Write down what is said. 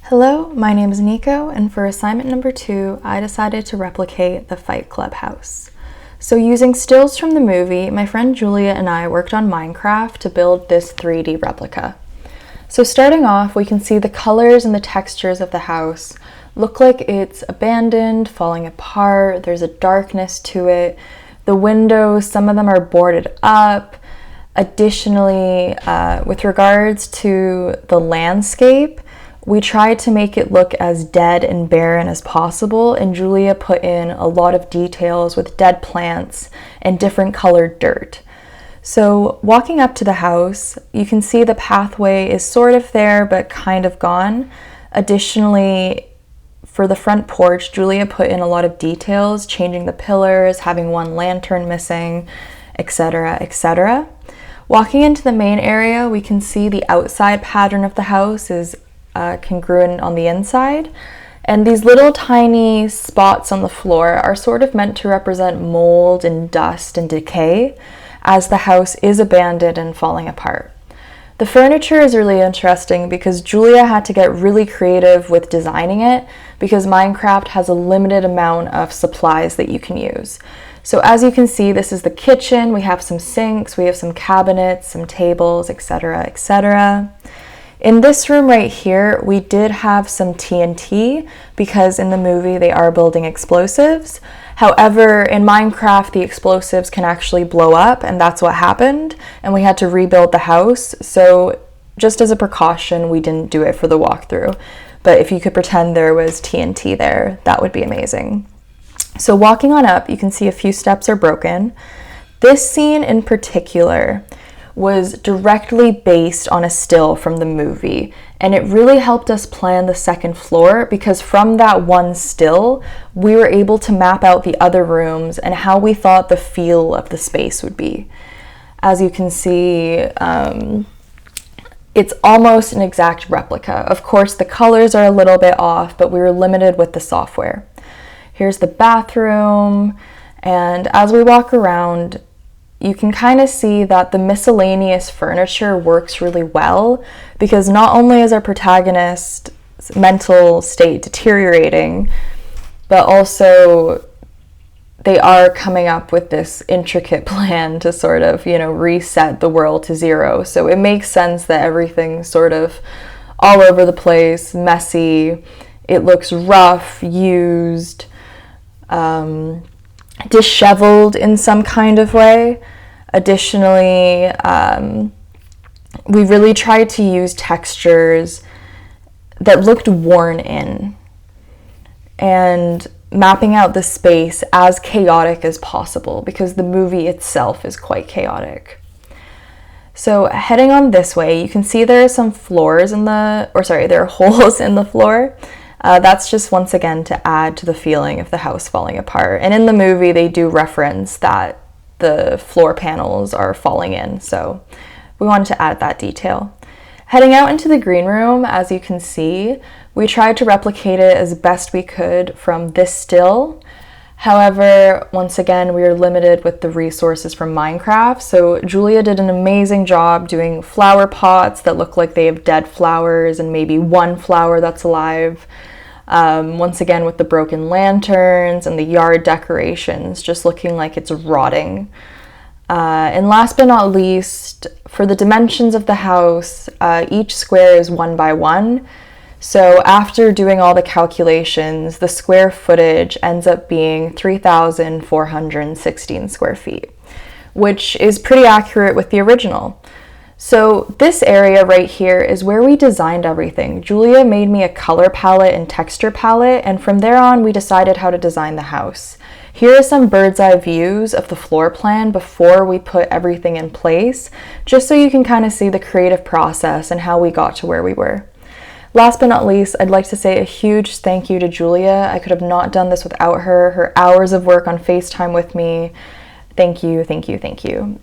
Hello, my name is Nico, and for assignment number 2, I decided to replicate the Fight Club house. So using stills from the movie, my friend Julia and I worked on Minecraft to build this 3D replica. So starting off, we can see the colors and the textures of the house look like it's abandoned, falling apart, there's a darkness to it. The windows, some of them are boarded up. Additionally, with regards to the landscape, we tried to make it look as dead and barren as possible, and Julia put in a lot of details with dead plants and different colored dirt. So walking up to the house, you can see the pathway is sort of there but kind of gone. Additionally, for the front porch, Julia put in a lot of details, changing the pillars, having one lantern missing, etc., etc. Walking into the main area, we can see the outside pattern of the house is congruent on the inside, and these little tiny spots on the floor are sort of meant to represent mold and dust and decay, as the house is abandoned and falling apart. The furniture is really interesting because Julia had to get really creative with designing it because Minecraft has a limited amount of supplies that you can use. So as you can see, this is the kitchen. We have some sinks, we have some cabinets, some tables, etc., etc. In this room right here, we did have some TNT because in the movie they are building explosives. However, in Minecraft, the explosives can actually blow up, and that's what happened, and we had to rebuild the house. So just as a precaution, we didn't do it for the walkthrough. But if you could pretend there was TNT there, that would be amazing. So walking on up, you can see a few steps are broken. This scene in particular was directly based on a still from the movie, and it really helped us plan the second floor because from that one still, we were able to map out the other rooms and how we thought the feel of the space would be. As you can see, it's almost an exact replica. Of course, the colors are a little bit off, but we were limited with the software. Here's the bathroom, and as we walk around, you can kind of see that the miscellaneous furniture works really well because not only is our protagonist's mental state deteriorating, but also they are coming up with this intricate plan to sort of, reset the world to zero. So it makes sense that everything's sort of all over the place, messy. It looks rough, used, disheveled in some kind of way. Additionally, we really tried to use textures that looked worn in and mapping out the space as chaotic as possible because the movie itself is quite chaotic. So heading on this way, you can see there are some there are holes in the floor. That's just once again to add to the feeling of the house falling apart. And in the movie, they do reference that the floor panels are falling in, so we wanted to add that detail. Heading out into the green room, as you can see, we tried to replicate it as best we could from this still. However, once again, we are limited with the resources from Minecraft, so Julia did an amazing job doing flower pots that look like they have dead flowers and maybe one flower that's alive. Once again with the broken lanterns and the yard decorations just looking like it's rotting. And last but not least, for the dimensions of the house, each square is 1 by 1. So after doing all the calculations, the square footage ends up being 3,416 square feet, which is pretty accurate with the original. So this area right here is where we designed everything. Julia made me a color palette and texture palette, and from there on we decided how to design the house. Here are some bird's eye views of the floor plan before we put everything in place, just so you can kind of see the creative process and how we got to where we were. Last but not least, I'd like to say a huge thank you to Julia. I could have not done this without her hours of work on FaceTime with me. Thank you, thank you, thank you.